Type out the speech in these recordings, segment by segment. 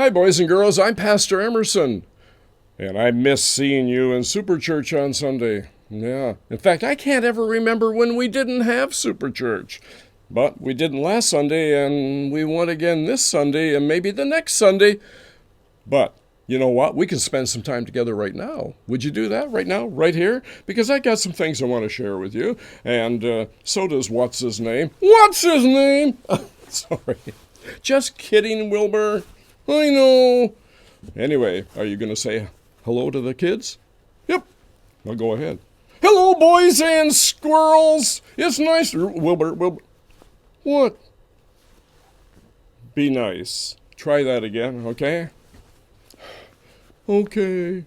Hi, boys and girls. I'm Pastor Emerson, and I miss seeing you in Super Church on Sunday. Yeah. In fact, I can't ever remember when we didn't have Super Church. But we didn't last Sunday, and we won't again this Sunday, and maybe the next Sunday. But you know what? We can spend some time together right now. Would you do that right now, right here? Because I got some things I want to share with you, and so does what's his name. What's his name? Sorry. Just kidding, Wilbur. I know. Anyway, are you going to say hello to the kids? Yep. Well, go ahead. Hello, boys and squirrels. It's nice. Wilbur. What? Be nice. Try that again, okay? Okay.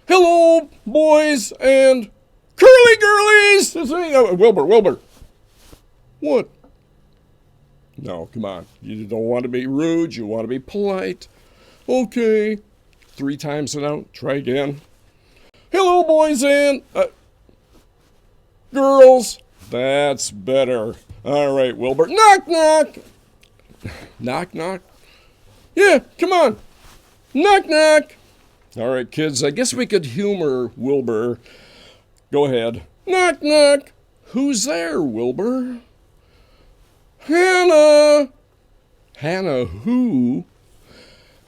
Hello, boys and curly girlies. Wilbur. What? No, come on. You don't want to be rude. You want to be polite. Okay. 3 times it out. Try again. Hello, boys and girls. That's better. All right, Wilbur. Knock, knock. Knock, knock. Yeah, come on. Knock, knock. All right, kids. I guess we could humor Wilbur. Go ahead. Knock, knock. Who's there, Wilbur? Hannah! Hannah who?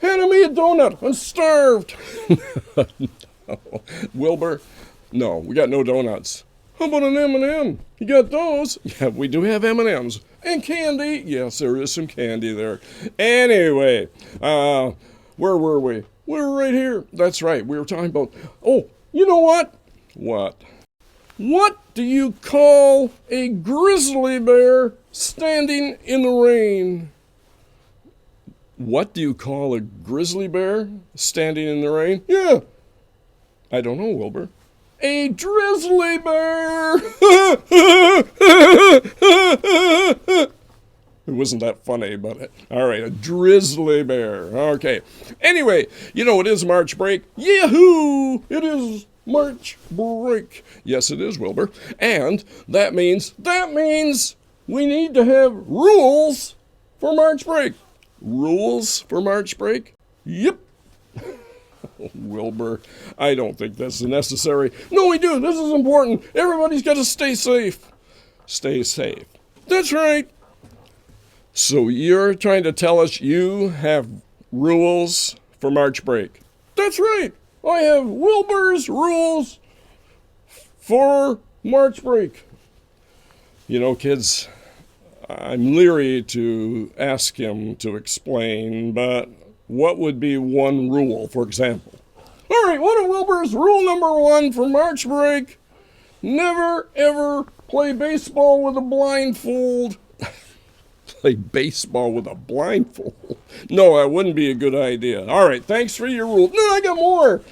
Hannah, me a donut. I'm starved. No. Wilbur? No, we got no donuts. How about an M&M? You got those? Yeah, we do have M&Ms. And candy? Yes, there is some candy there. Anyway, where were we? We were right here. That's right. We were talking about... Oh, you know what? What? What do you call a grizzly bear standing in the rain? What do you call a grizzly bear standing in the rain? Yeah. I don't know, Wilbur. A drizzly bear! It wasn't that funny, but all right, a drizzly bear. Okay. Anyway, you know, it is March break. Yahoo! It is March break. Yes, it is, Wilbur. And that means we need to have rules for March break. Rules for March break? Yep. Wilbur, I don't think that's necessary. No, we do. This is important. Everybody's got to stay safe. Stay safe. That's right. So you're trying to tell us you have rules for March break? That's right. I have Wilbur's rules for March break. You know, kids, I'm leery to ask him to explain, but what would be one rule, for example? All right, what are Wilbur's rule number 1 for March break? Never, ever play baseball with a blindfold. Play baseball with a blindfold? No, that wouldn't be a good idea. All right, thanks for your rule. No, I got more.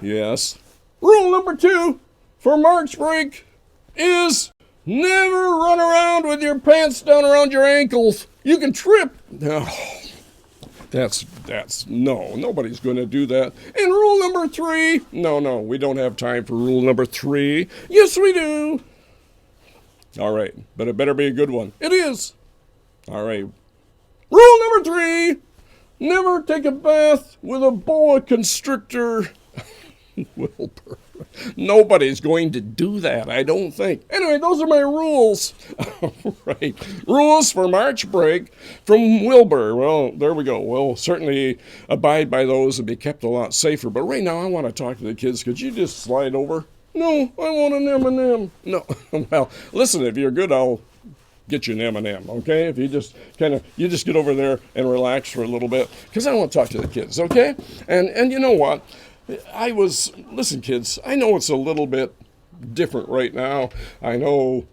Yes. Rule number 2 for March break is never run around with your pants down around your ankles. You can trip. No, no, nobody's going to do that. And rule number 3, no, we don't have time for rule number 3. Yes, we do. All right, but it better be a good one. It is. All right. Rule number 3, never take a bath with a boa constrictor. Wilbur, nobody's going to do that, I don't think. Anyway, those are my rules. All right. Rules for March break from Wilbur. Well, there we go. We'll certainly abide by those and be kept a lot safer. But right now, I want to talk to the kids. Could you just slide over? No, I want an M&M. No. Well, listen, if you're good, I'll get you an M&M, okay? If you just get over there and relax for a little bit, because I want to talk to the kids, okay? And you know what? Listen, kids, I know it's a little bit different right now. I know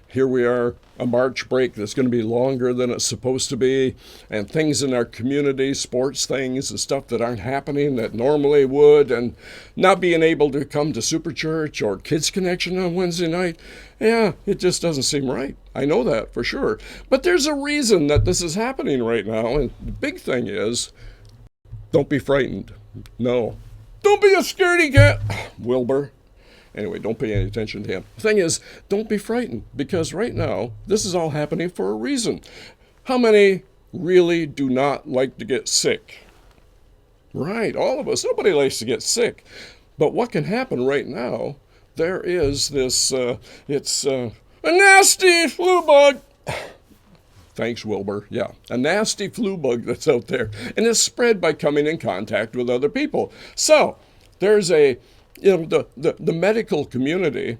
here we are, a March break that's going to be longer than it's supposed to be, and things in our community, sports things and stuff that aren't happening that normally would, and not being able to come to Super Church or Kids Connection on Wednesday night. Yeah, it just doesn't seem right. I know that for sure. But there's a reason that this is happening right now, and the big thing is, don't be frightened. No. Don't be a scaredy cat, Wilbur. Anyway, don't pay any attention to him. The thing is, don't be frightened, because right now, this is all happening for a reason. How many really do not like to get sick. Right, all of us. Nobody likes to get sick. But what can happen right now, there is this, it's a nasty flu bug. Thanks, Wilbur. Yeah, a nasty flu bug that's out there. And it's spread by coming in contact with other people. So there's the medical community,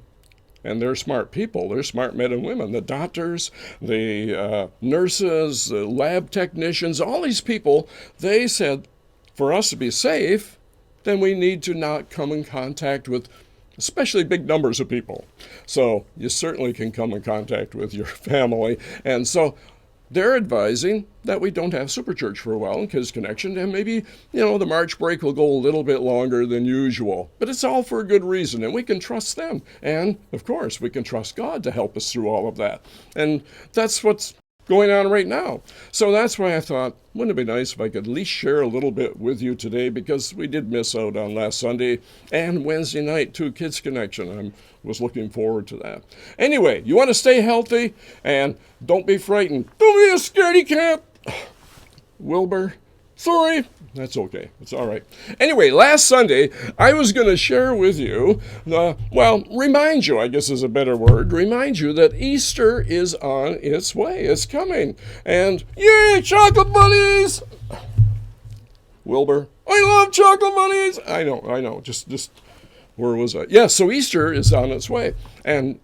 and they're smart people. They're smart men and women. The doctors, the nurses, the lab technicians, all these people, they said, for us to be safe, then we need to not come in contact with especially big numbers of people. So you certainly can come in contact with your family. And so they're advising that we don't have Superchurch for a while in Kids Connection, and maybe, the March break will go a little bit longer than usual. But it's all for a good reason, and we can trust them. And, of course, we can trust God to help us through all of that. And that's what's going on right now. So that's why I thought, wouldn't it be nice if I could at least share a little bit with you today, because we did miss out on last Sunday and Wednesday night too, Kids Connection. I was looking forward to that. Anyway, you want to stay healthy and don't be frightened. Don't be a scaredy cat. Wilbur, sorry. That's okay. It's all right. Anyway, last Sunday, I was going to share with you, remind you, I guess is a better word, remind you that Easter is on its way. It's coming. And yay, chocolate bunnies! Wilbur, I love chocolate bunnies! I know. Just where was I? Yeah, so Easter is on its way. And,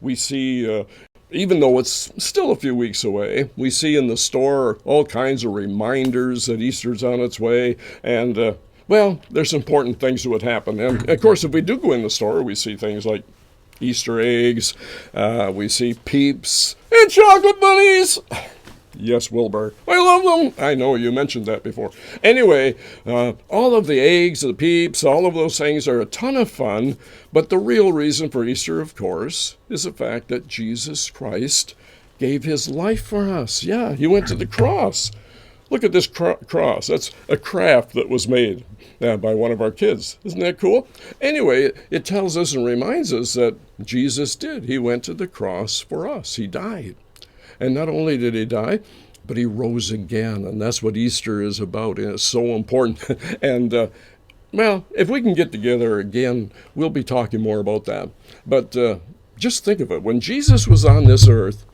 we see... even though it's still a few weeks away, we see in the store all kinds of reminders that Easter's on its way. And, there's important things that would happen. And, of course, if we do go in the store, we see things like Easter eggs, we see Peeps, and chocolate bunnies. Yes, Wilbur. I love them. I know, you mentioned that before. Anyway, all of the eggs, the Peeps, all of those things are a ton of fun. But the real reason for Easter, of course, is the fact that Jesus Christ gave his life for us. Yeah, he went to the cross. Look at this cross. That's a craft that was made by one of our kids. Isn't that cool? Anyway, it tells us and reminds us that Jesus did. He went to the cross for us. He died. And not only did he die, but he rose again. And that's what Easter is about. And it's so important. And, if we can get together again, we'll be talking more about that. But just think of it. When Jesus was on this earth,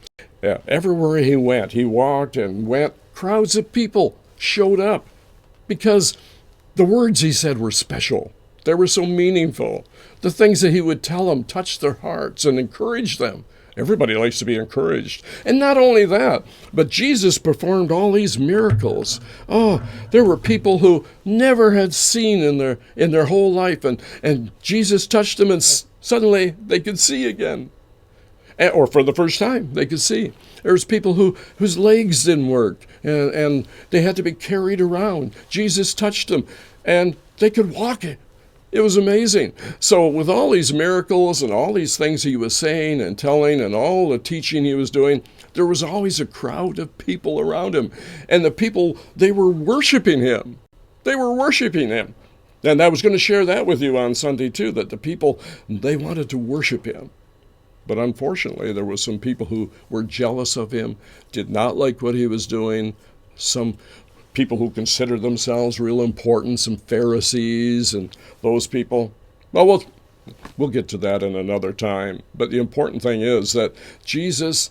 everywhere he walked and went, crowds of people showed up because the words he said were special. They were so meaningful. The things that he would tell them touched their hearts and encouraged them. Everybody likes to be encouraged. And not only that, but Jesus performed all these miracles. Oh, there were people who never had seen in their whole life, and Jesus touched them, and suddenly they could see again. Or for the first time, they could see. There was people whose legs didn't work, and they had to be carried around. Jesus touched them, and they could walk it. It was amazing. So with all these miracles and all these things he was saying and telling and all the teaching he was doing, there was always a crowd of people around him. And the people, they were worshiping him. They were worshiping him. And I was going to share that with you on Sunday too, that the people, they wanted to worship him. But unfortunately, there were some people who were jealous of him, did not like what he was doing. Some people who consider themselves real important, some Pharisees and those people. Well, we'll get to that in another time. But the important thing is that Jesus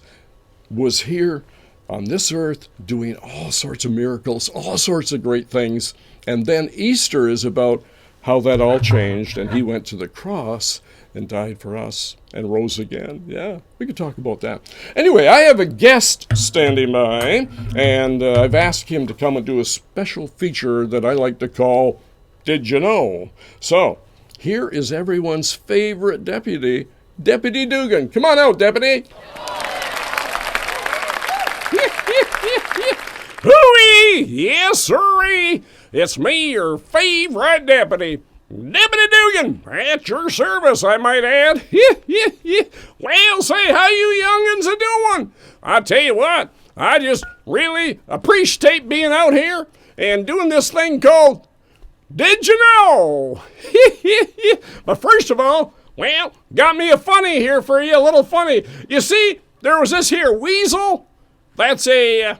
was here on this earth doing all sorts of miracles, all sorts of great things. And then Easter is about how that all changed, and he went to the cross and died for us and rose again. Yeah, we could talk about that. Anyway, I have a guest standing by, and I've asked him to come and do a special feature that I like to call Did You Know? So, here is everyone's favorite deputy, Deputy Dugan. Come on out, Deputy. Hooey! Yes, sirree! It's me, your favorite deputy. Deputy Dugan, at your service, I might add. Well, say, how you young'uns a-doing? I tell you what, I just really appreciate being out here and doing this thing called Did You Know? But first of all, got me a funny here for you, a little funny. You see, there was this here weasel That's a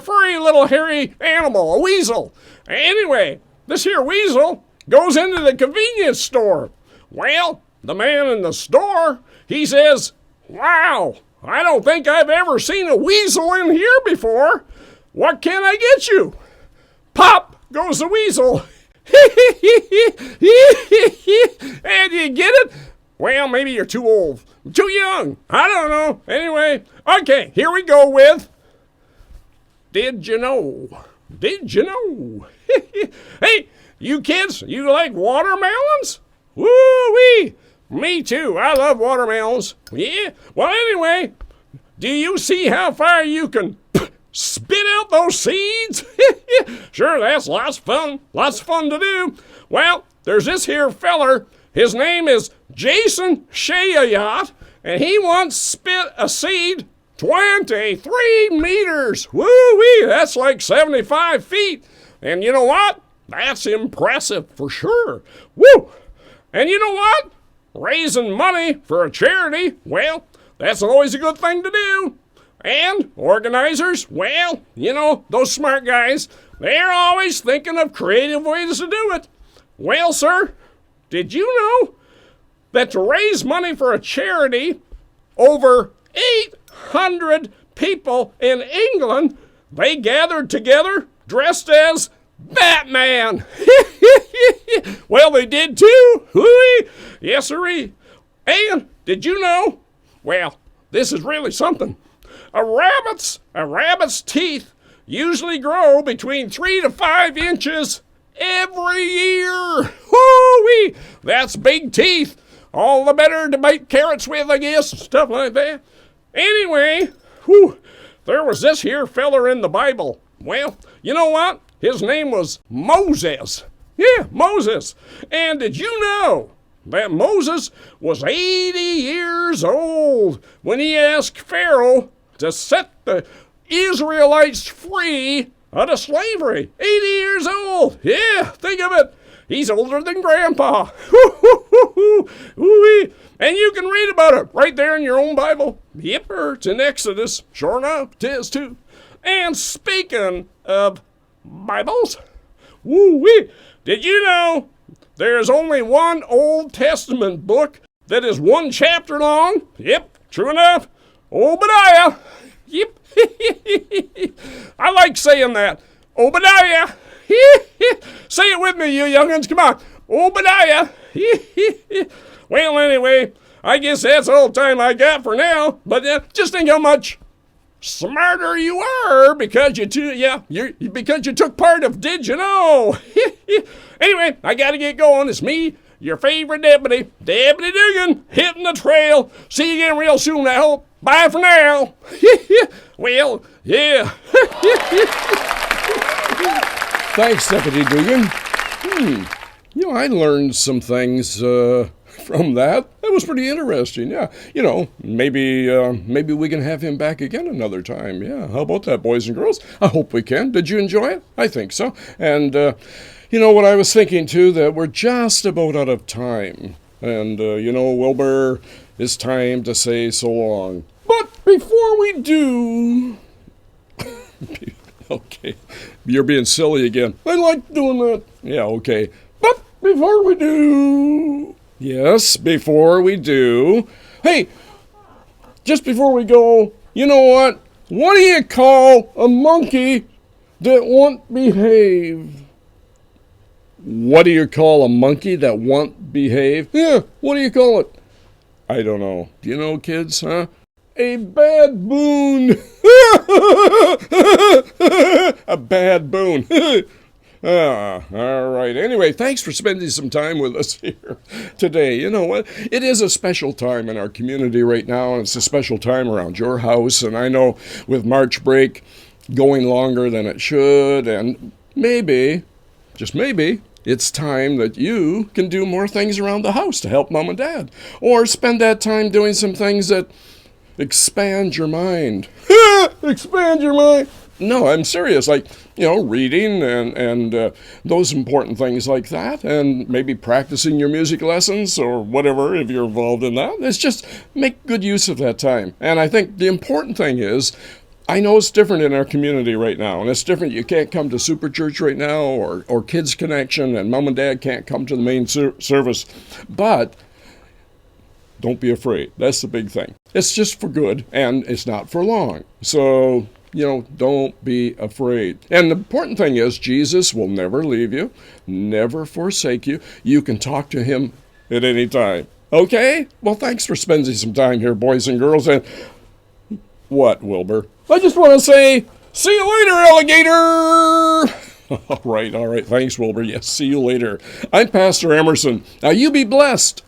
furry little hairy animal, a weasel. Anyway, this here weasel goes into the convenience store. Well, the man in the store, he says, "Wow, I don't think I've ever seen a weasel in here before. What can I get you?" Pop goes the weasel. And you get it? Well, maybe you're too old, too young. I don't know. Anyway, okay, here we go with Did You Know? Did you know? Hey, you kids, you like watermelons? Woo-wee! Me too. I love watermelons. Yeah? Well, anyway, do you see how far you can spit out those seeds? Sure, that's lots of fun. Lots of fun to do. Well, there's this here feller. His name is Jason Shayayat, and he once spit a seed 23 meters. Woo-wee, that's like 75 feet. And you know what? That's impressive for sure. Woo! And you know what? Raising money for a charity, well, that's always a good thing to do. And organizers, well, you know, those smart guys, they're always thinking of creative ways to do it. Well, sir, did you know that to raise money for a charity, over 800 people in England, they gathered together dressed as Batman? Well, they did too. Hooey. Yes, sirree. And did you know? Well, this is really something. A rabbit's teeth usually grow between 3 to 5 inches every year. Hooey. That's big teeth. All the better to bite carrots with, I guess, stuff like that. Anyway, there was this here feller in the Bible. Well, you know what? His name was Moses. Yeah, Moses. And did you know that Moses was 80 years old when he asked Pharaoh to set the Israelites free out of slavery? 80 years old. Yeah, think of it. He's older than Grandpa. And you can read about it right there in your own Bible. Yep, it's in Exodus. Sure enough, 'tis too. And speaking of Bibles, did you know there's only one Old Testament book that is 1 chapter long? Yep, true enough. Obadiah. Yep. I like saying that. Obadiah. Say it with me, you young'uns. Come on. Obadiah. Well, anyway, I guess that's all the time I got for now. But just think how much smarter you are because you took part of Did You Know? Anyway, I gotta get going. It's me, your favorite deputy, Deputy Dugan, hitting the trail. See you again real soon, I hope. Bye for now. Well, yeah. Thanks, Deputy Dugan. You know, I learned some things from that. That was pretty interesting, yeah. You know, maybe we can have him back again another time. Yeah, how about that, boys and girls? I hope we can. Did you enjoy it? I think so. And, you know what I was thinking, too, that we're just about out of time. And, you know, Wilbur, it's time to say so long. But before we do... Okay, you're being silly again. I like doing that. Yeah, okay. But before we do... Yes, before we do... Hey, just before we go, you know what? What do you call a monkey that won't behave? What do you call a monkey that won't behave? Yeah, what do you call it? I don't know. Do you know, kids, huh? A baboon. A baboon. All right. Anyway, thanks for spending some time with us here today. You know what? It is a special time in our community right now, and it's a special time around your house. And I know with March break going longer than it should, and maybe, just maybe, it's time that you can do more things around the house to help Mom and Dad, or spend that time doing some things that expand your mind. Expand your mind. No, I'm serious. Like, you know, reading and those important things like that, and maybe practicing your music lessons or whatever if you're involved in that. It's just make good use of that time. And I think the important thing is I know it's different in our community right now, and it's different. You can't come to Super Church right now or Kids Connection, and Mom and Dad can't come to the main service. But don't be afraid. That's the big thing. It's just for good, and it's not for long. So, don't be afraid. And the important thing is Jesus will never leave you, never forsake you. You can talk to him at any time. Okay? Well, thanks for spending some time here, boys and girls. And what, Wilbur? I just want to say, see you later, alligator! All right. Thanks, Wilbur. Yes, see you later. I'm Pastor Emerson. Now, you be blessed.